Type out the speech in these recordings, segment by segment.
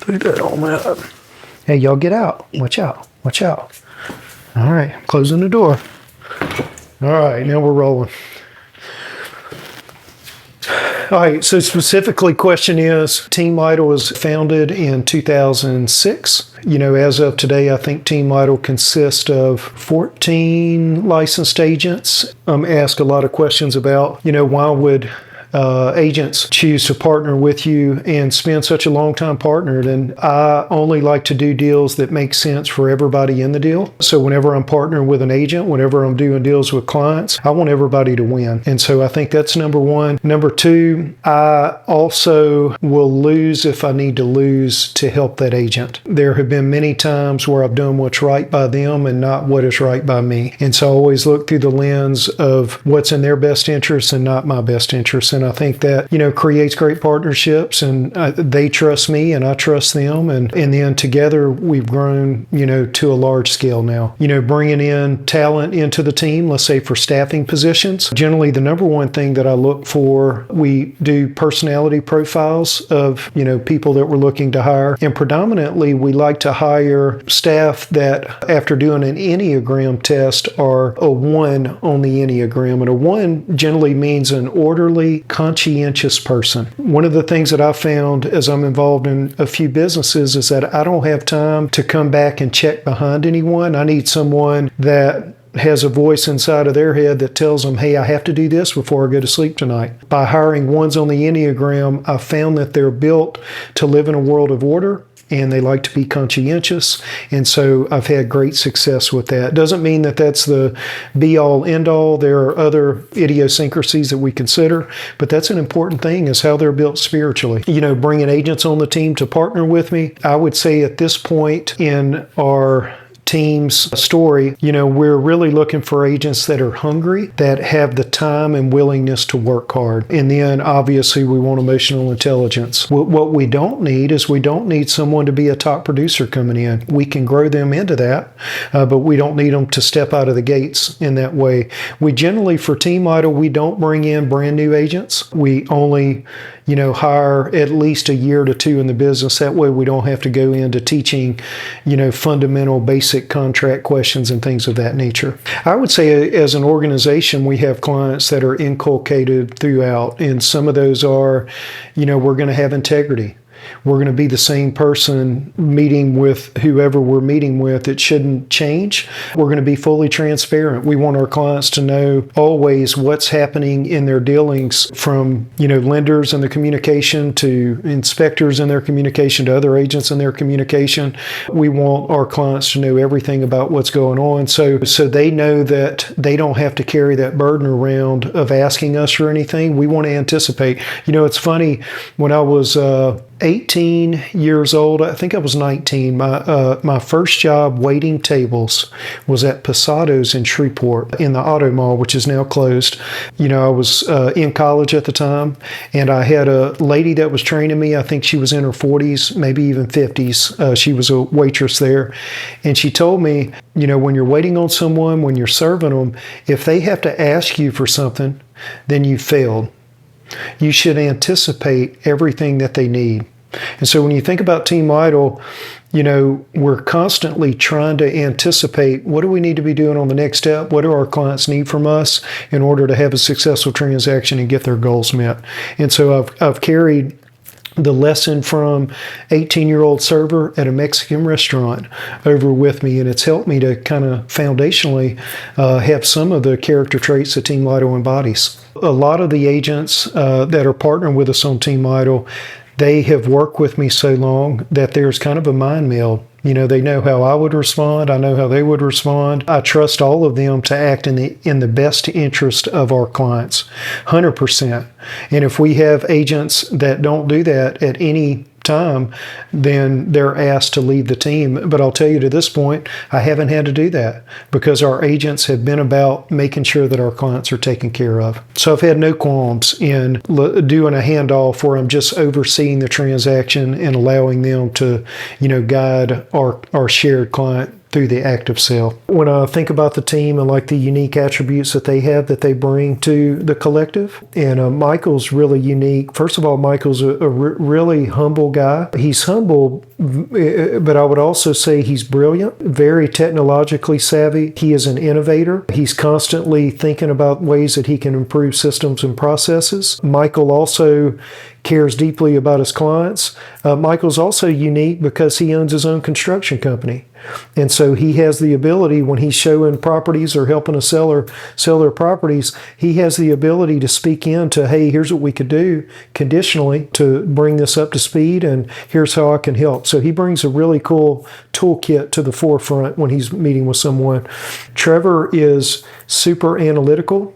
Put that on that. Hey, y'all get out. Watch out. Watch out. All right, closing the door. All right, now we're rolling. All right, so specifically question is, Team Lytle was founded in 2006. As of today, I think Team Lytle consists of 14 licensed agents. I'm asked a lot of questions about, why would agents choose to partner with you and spend such a long time partnered. And I only like to do deals that make sense for everybody in the deal. So whenever I'm partnering with an agent, whenever I'm doing deals with clients, I want everybody to win. And so I think that's number one. Number two, I also will lose if I need to lose to help that agent. There have been many times where I've done what's right by them and not what is right by me. And so I always look through the lens of what's in their best interest and not my best interest. And I think that, creates great partnerships, and they trust me and I trust them. And then together we've grown, to a large scale now. Bringing in talent into the team, let's say for staffing positions. Generally, the number one thing that I look for, we do personality profiles of, people that we're looking to hire. And predominantly, we like to hire staff that, after doing an Enneagram test, are a 1 on the Enneagram. And a 1 generally means an orderly, conscientious person. One of the things that I found as I'm involved in a few businesses is that I don't have time to come back and check behind anyone. I need someone that has a voice inside of their head that tells them, hey, I have to do this before I go to sleep tonight. By hiring 1s on the Enneagram, I found that they're built to live in a world of order, and they like to be conscientious. And so I've had great success with that. Doesn't mean that that's the be-all, end-all. There are other idiosyncrasies that we consider, but that's an important thing, is how they're built spiritually. Bringing agents on the team to partner with me, I would say at this point in our team's story, we're really looking for agents that are hungry, that have the time and willingness to work hard. And then obviously we want emotional intelligence. What we don't need is, we don't need someone to be a top producer coming in. We can grow them into that, but we don't need them to step out of the gates in that way. We generally, for Team Lytle, we don't bring in brand new agents. We only hire at least a year to 2 in the business. That way we don't have to go into teaching, fundamental basic contract questions and things of that nature. I would say as an organization, we have clients that are inculcated throughout. And some of those are, we're going to have integrity. We're going to be the same person meeting with whoever we're meeting with. It shouldn't change. We're going to be fully transparent. We want our clients to know always what's happening in their dealings, from, lenders and the communication, to inspectors and their communication, to other agents and their communication. We want our clients to know everything about what's going on, so they know that they don't have to carry that burden around of asking us for anything. We want to anticipate. It's funny, when I was 18 years old, I think I was 19, my first job waiting tables was at Posado's in Shreveport in the Auto Mall, which is now closed. I was in college at the time, and I had a lady that was training me. I think she was in her 40s, maybe even 50s. She was a waitress there. And she told me, when you're waiting on someone, when you're serving them, if they have to ask you for something, then you failed. You should anticipate everything that they need. And so when you think about Team Lytle, we're constantly trying to anticipate, what do we need to be doing on the next step? What do our clients need from us in order to have a successful transaction and get their goals met? And so I've carried the lesson from 18-year-old server at a Mexican restaurant over with me, and it's helped me to kind of foundationally have some of the character traits that Team Lytle embodies. A lot of the agents that are partnering with us on Team Lytle, they have worked with me so long that there's kind of a mind meld. They know how I would respond. I know how they would respond. I trust all of them to act in the best interest of our clients, 100%. And if we have agents that don't do that at any time, then they're asked to leave the team. But I'll tell you, to this point, I haven't had to do that, because our agents have been about making sure that our clients are taken care of. So I've had no qualms in doing a handoff where I'm just overseeing the transaction and allowing them to, guide our shared client through the active sale. When I think about the team and like the unique attributes that they have that they bring to the collective, and Michael's really unique. First of all, Michael's a really humble guy. He's humble, but I would also say he's brilliant, very technologically savvy. He is an innovator. He's constantly thinking about ways that he can improve systems and processes. Michael also cares deeply about his clients. Michael's also unique because he owns his own construction company. And so he has the ability, when he's showing properties or helping a seller sell their properties, he has the ability to speak into, hey, here's what we could do conditionally to bring this up to speed, and here's how I can help. So he brings a really cool toolkit to the forefront when he's meeting with someone. Trevor is super analytical.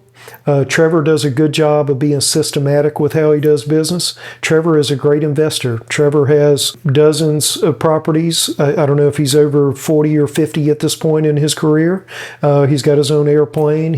Trevor does a good job of being systematic with how he does business. Trevor is a great investor. Trevor has dozens of properties. I don't know if he's over 40 or 50 at this point in his career. He's got his own airplane.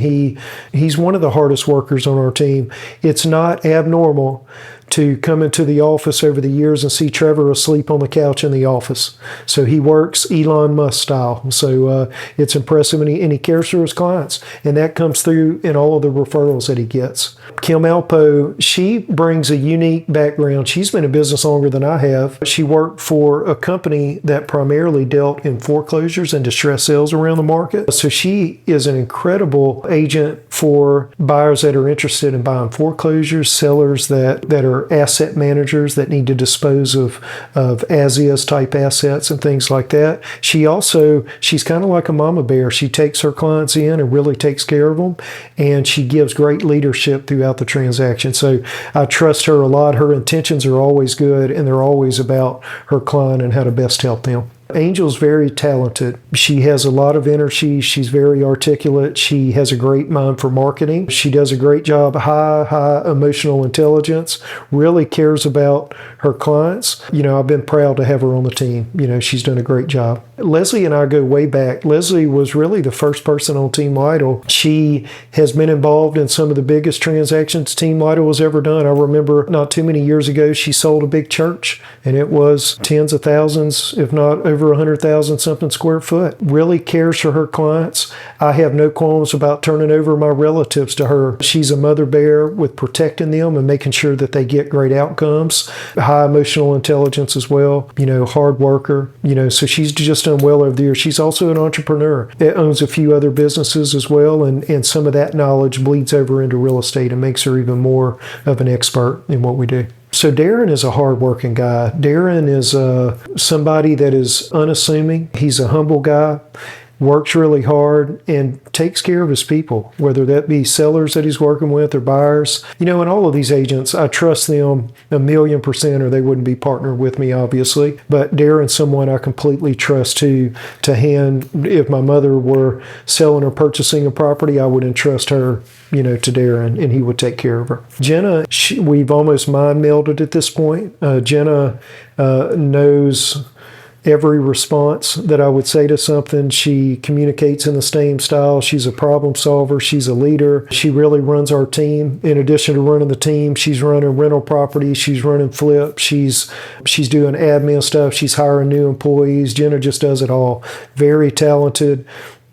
He's one of the hardest workers on our team. It's not abnormal to come into the office over the years and see Trevor asleep on the couch in the office. So he works Elon Musk style. So it's impressive, and he cares for his clients. And that comes through in all of the referrals that he gets. Kim Alpo, she brings a unique background. She's been in business longer than I have. She worked for a company that primarily dealt in foreclosures and distress sales around the market. So she is an incredible agent for buyers that are interested in buying foreclosures, sellers that are asset managers that need to dispose of as-is type assets and things like that. She's kind of like a mama bear. She takes her clients in and really takes care of them, and she gives great leadership throughout the transaction. So I trust her a lot. Her intentions are always good, and they're always about her client and how to best help them. Angel's very talented. She has a lot of energy. She's very articulate. She has a great mind for marketing. She does a great job, high emotional intelligence, really cares about her clients. I've been proud to have her on the team. She's done a great job. Leslie and I go way back. Leslie was really the first person on Team Lytle. She has been involved in some of the biggest transactions Team Lytle has ever done. I remember not too many years ago, she sold a big church, and it was tens of thousands, if not over 100,000 something square foot. Really cares for her clients. I have no qualms about turning over my relatives to her. She's a mother bear with protecting them and making sure that they get great outcomes. High emotional intelligence as well. Hard worker. So she's just done well over the years. She's also an entrepreneur that owns a few other businesses as well, and some of that knowledge bleeds over into real estate and makes her even more of an expert in what we do. So Darren is a hardworking guy. Darren is somebody that is unassuming. He's a humble guy, works really hard, and takes care of his people, whether that be sellers that he's working with or buyers. And all of these agents, I trust them 1,000,000%, or they wouldn't be partnered with me, obviously. But Darren's someone I completely trust to hand. If my mother were selling or purchasing a property, I would entrust her to Darren, and he would take care of her. Jenna, we've almost mind melded at this point. Jenna knows every response that I would say to something. She communicates in the same style. She's a problem solver. She's a leader. She really runs our team. In addition to running the team, she's running rental properties. She's running flips. She's doing admin stuff. She's hiring new employees. Jenna just does it all. Very talented,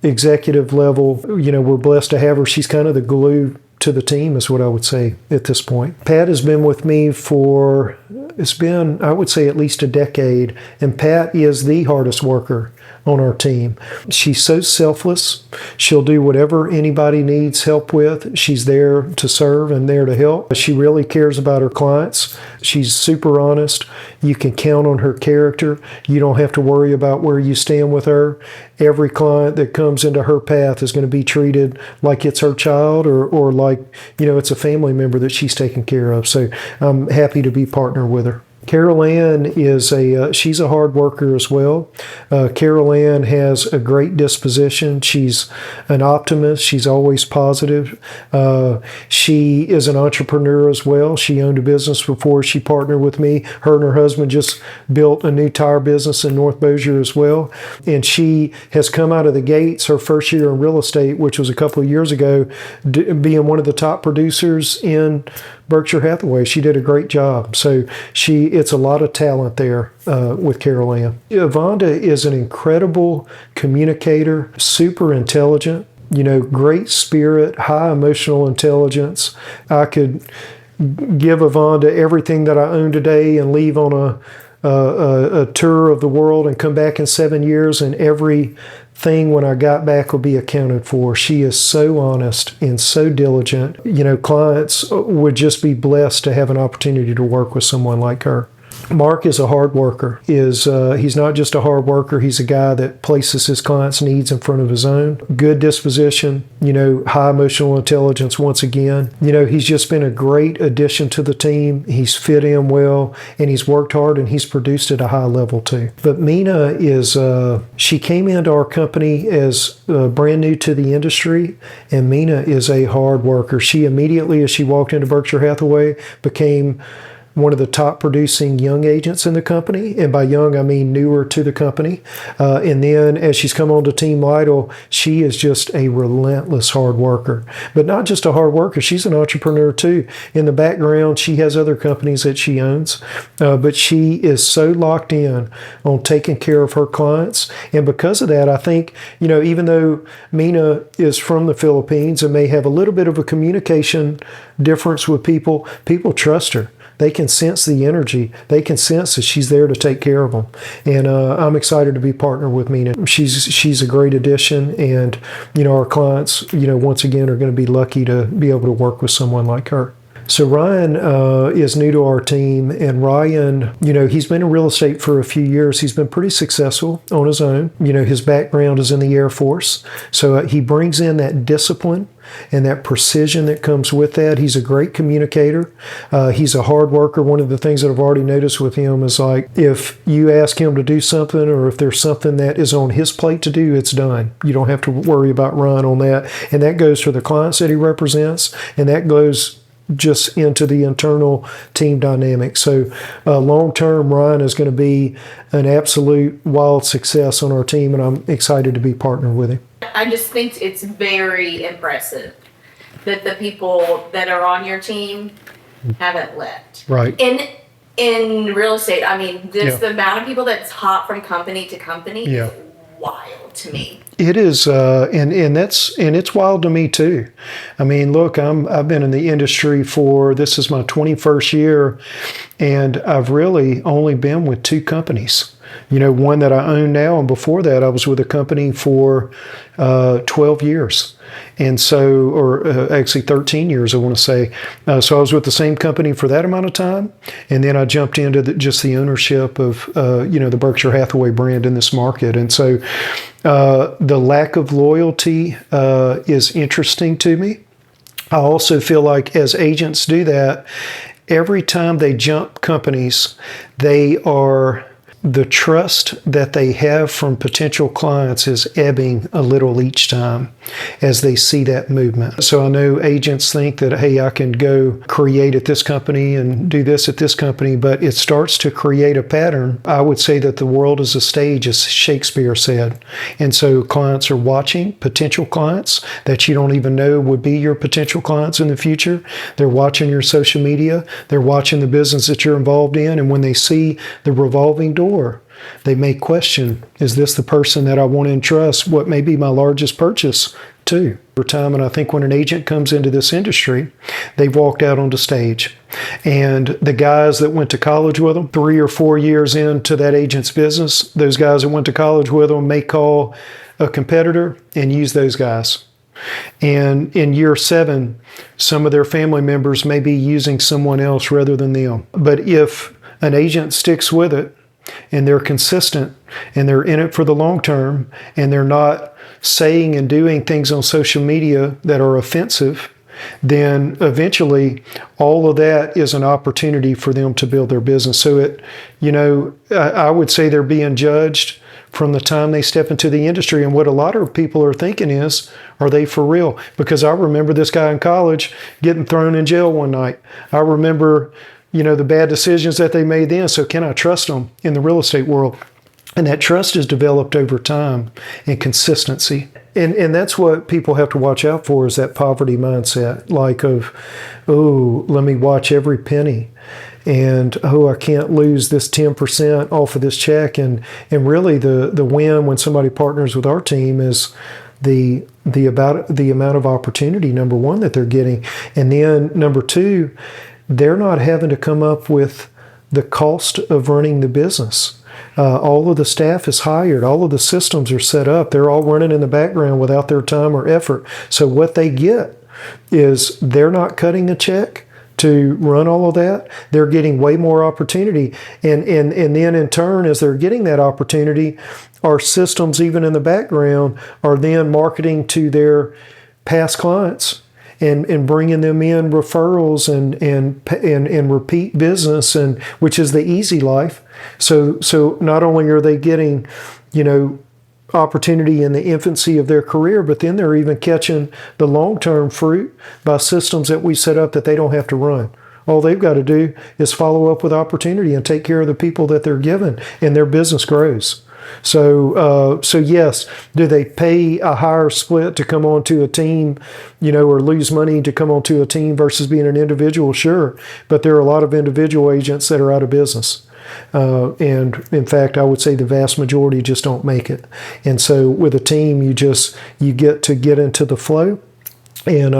executive level. We're blessed to have her. She's kind of the glue to the team, is what I would say at this point. Pat has been with me for, it's been, I would say, at least a decade, and Pat is the hardest worker on our team. She's so selfless. She'll do whatever anybody needs help with. She's there to serve and there to help. She really cares about her clients. She's super honest. You can count on her character. You don't have to worry about where you stand with her. Every client that comes into her path is going to be treated like it's her child, or like, it's a family member that she's taking care of. So I'm happy to be partnered with her. Carol Ann is she's a hard worker as well. Carol Ann has a great disposition. She's an optimist. She's always positive. She is an entrepreneur as well. She owned a business before she partnered with me. Her and her husband just built a new tire business in North Berkshire as well. And she has come out of the gates her first year in real estate, which was a couple of years ago, being one of the top producers in Berkshire Hathaway. She did a great job. So it's a lot of talent there with Carol Ann. Yvonda is an incredible communicator, super intelligent, great spirit, high emotional intelligence. I could give Yvonda everything that I own today and leave on a tour of the world and come back in 7 years, and everything when I got back will be accounted for. She is so honest and so diligent. Clients would just be blessed to have an opportunity to work with someone like her. Mark is a hard worker. He's not just a hard worker. He's a guy that places his clients' needs in front of his own. Good disposition, high emotional intelligence once again. He's just been a great addition to the team. He's fit in well, and he's worked hard, and he's produced at a high level too. But Mina she came into our company as brand new to the industry, and Mina is a hard worker. She immediately, as she walked into Berkshire Hathaway, became one of the top producing young agents in the company. And by young, I mean newer to the company. And then as she's come on to Team Lytle, she is just a relentless hard worker. But not just a hard worker, she's an entrepreneur too. In the background, she has other companies that she owns. But she is so locked in on taking care of her clients. And because of that, I think, even though Mina is from the Philippines and may have a little bit of a communication difference with people trust her. They can sense the energy. They can sense that she's there to take care of them. And I'm excited to be partnered with Mina. She's a great addition. And, our clients, once again, are going to be lucky to be able to work with someone like her. So Ryan is new to our team, and Ryan, he's been in real estate for a few years. He's been pretty successful on his own. His background is in the Air Force, so he brings in that discipline and that precision that comes with that. He's a great communicator. He's a hard worker. One of the things that I've already noticed with him is like, if you ask him to do something, or if there's something that is on his plate to do, it's done. You don't have to worry about Ryan on that. And that goes for the clients that he represents, and that goes just into the internal team dynamic. So long-term, Ryan is going to be an absolute wild success on our team, and I'm excited to be partnered with him. I just think it's very impressive that the people that are on your team haven't left. Right. In real estate, the amount of people that's hop from company to company is wild to me. It is, and it's wild to me too. Look, I've been in the industry this is my 21st year, and I've really only been with 2 companies. One that I own now, and before that, I was with a company for 12 years. And so, or actually 13 years, I want to say. So I was with the same company for that amount of time. And then I jumped into just the ownership of, the Berkshire Hathaway brand in this market. And so the lack of loyalty is interesting to me. I also feel like as agents do that, every time they jump companies, the trust that they have from potential clients is ebbing a little each time as they see that movement. So I know agents think that, hey, I can go create at this company and do this at this company, but it starts to create a pattern. I would say that the world is a stage, as Shakespeare said. And so clients are watching, potential clients that you don't even know would be your potential clients in the future. They're watching your social media. They're watching the business that you're involved in. And when they see the revolving door, they may question, is this the person that I want to entrust what may be my largest purchase to? Over time, and I think when an agent comes into this industry, they've walked out onto stage. And the guys that went to college with them, 3 or 4 years into that agent's business, those guys that went to college with them may call a competitor and use those guys. And in year 7, some of their family members may be using someone else rather than them. But if an agent sticks with it, and they're consistent, and they're in it for the long term, and they're not saying and doing things on social media that are offensive, then eventually all of that is an opportunity for them to build their business. So I would say they're being judged from the time they step into the industry. And what a lot of people are thinking is, are they for real? Because I remember this guy in college getting thrown in jail one night. I remember the bad decisions that they made then. So can I trust them in the real estate world? And that trust is developed over time and consistency. And that's what people have to watch out for, is that poverty mindset, like of, oh, let me watch every penny. And, oh, I can't lose this 10% off of this check. And really the win when somebody partners with our team is the amount of opportunity, number one, that they're getting. And then number two, they're not having to come up with the cost of running the business. All of the staff is hired. All of the systems are set up. They're all running in the background without their time or effort. So what they get is they're not cutting a check to run all of that. They're getting way more opportunity. And then in turn, as they're getting that opportunity, our systems, even in the background, are then marketing to their past clients and bringing them in referrals and repeat business, and which is the easy life. So not only are they getting, opportunity in the infancy of their career, but then they're even catching the long-term fruit by systems that we set up that they don't have to run. All they've got to do is follow up with opportunity and take care of the people that they're given, and their business grows. So yes, do they pay a higher split to come onto a team, or lose money to come onto a team versus being an individual? Sure. But there are a lot of individual agents that are out of business. And in fact, I would say the vast majority just don't make it. And so with a team, you get to get into the flow, and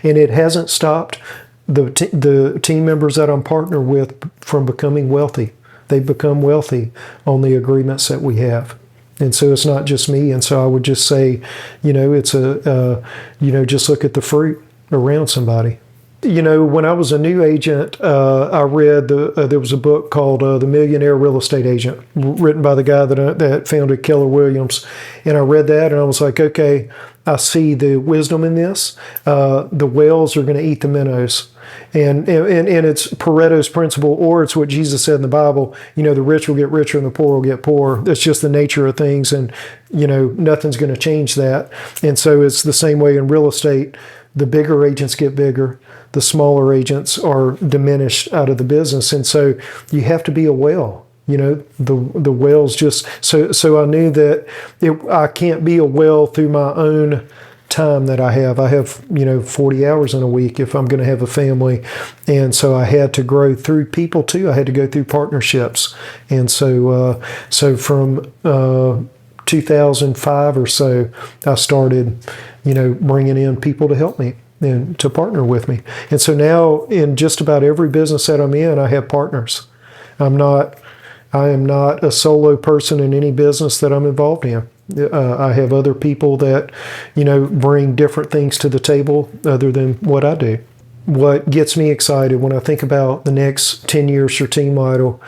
it hasn't stopped the team members that I'm partnered with from becoming wealthy. They've become wealthy on the agreements that we have. And so it's not just me. And so I would just say, it's just look at the fruit around somebody. When I was a new agent, I read there was a book called The Millionaire Real Estate Agent, written by the guy that founded Keller Williams. And I read that and I was like, okay, I see the wisdom in this. The whales are going to eat the minnows. And it's Pareto's principle, or it's what Jesus said in the Bible, the rich will get richer and the poor will get poorer. That's just the nature of things. And, nothing's going to change that. And so it's the same way in real estate. The bigger agents get bigger. The smaller agents are diminished out of the business. And so you have to be a whale. The whales just, so I knew that I can't be a whale through my own time that I have. I have, 40 hours in a week if I'm going to have a family. And so I had to grow through people too. I had to go through partnerships. And so from 2005 or so, I started, bringing in people to help me and to partner with me. And so now in just about every business that I'm in, I have partners. I am not a solo person in any business that I'm involved in. I have other people that, bring different things to the table other than what I do. What gets me excited when I think about the next 10 years for Team Lytle,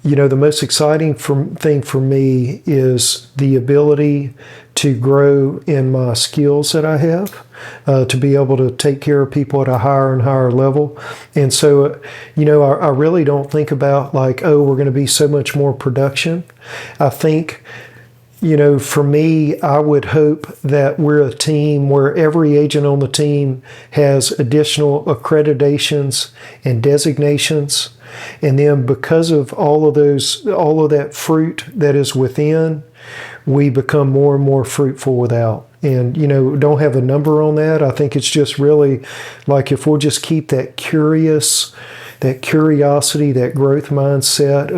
the most exciting thing for me is the ability to grow in my skills that I have, to be able to take care of people at a higher and higher level. And so, I really don't think about like, oh, we're going to be so much more production. I think, for me, I would hope that we're a team where every agent on the team has additional accreditations and designations. And then because of all of that fruit that is within, we become more and more fruitful without. And, don't have a number on that. I think it's just really like if we'll just keep that curiosity, that growth mindset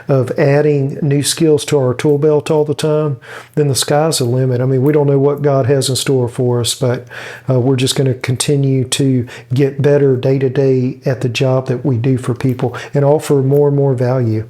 of adding new skills to our tool belt all the time, then the sky's the limit. I mean, we don't know what God has in store for us, but we're just going to continue to get better day to day at the job that we do for people and offer more and more value.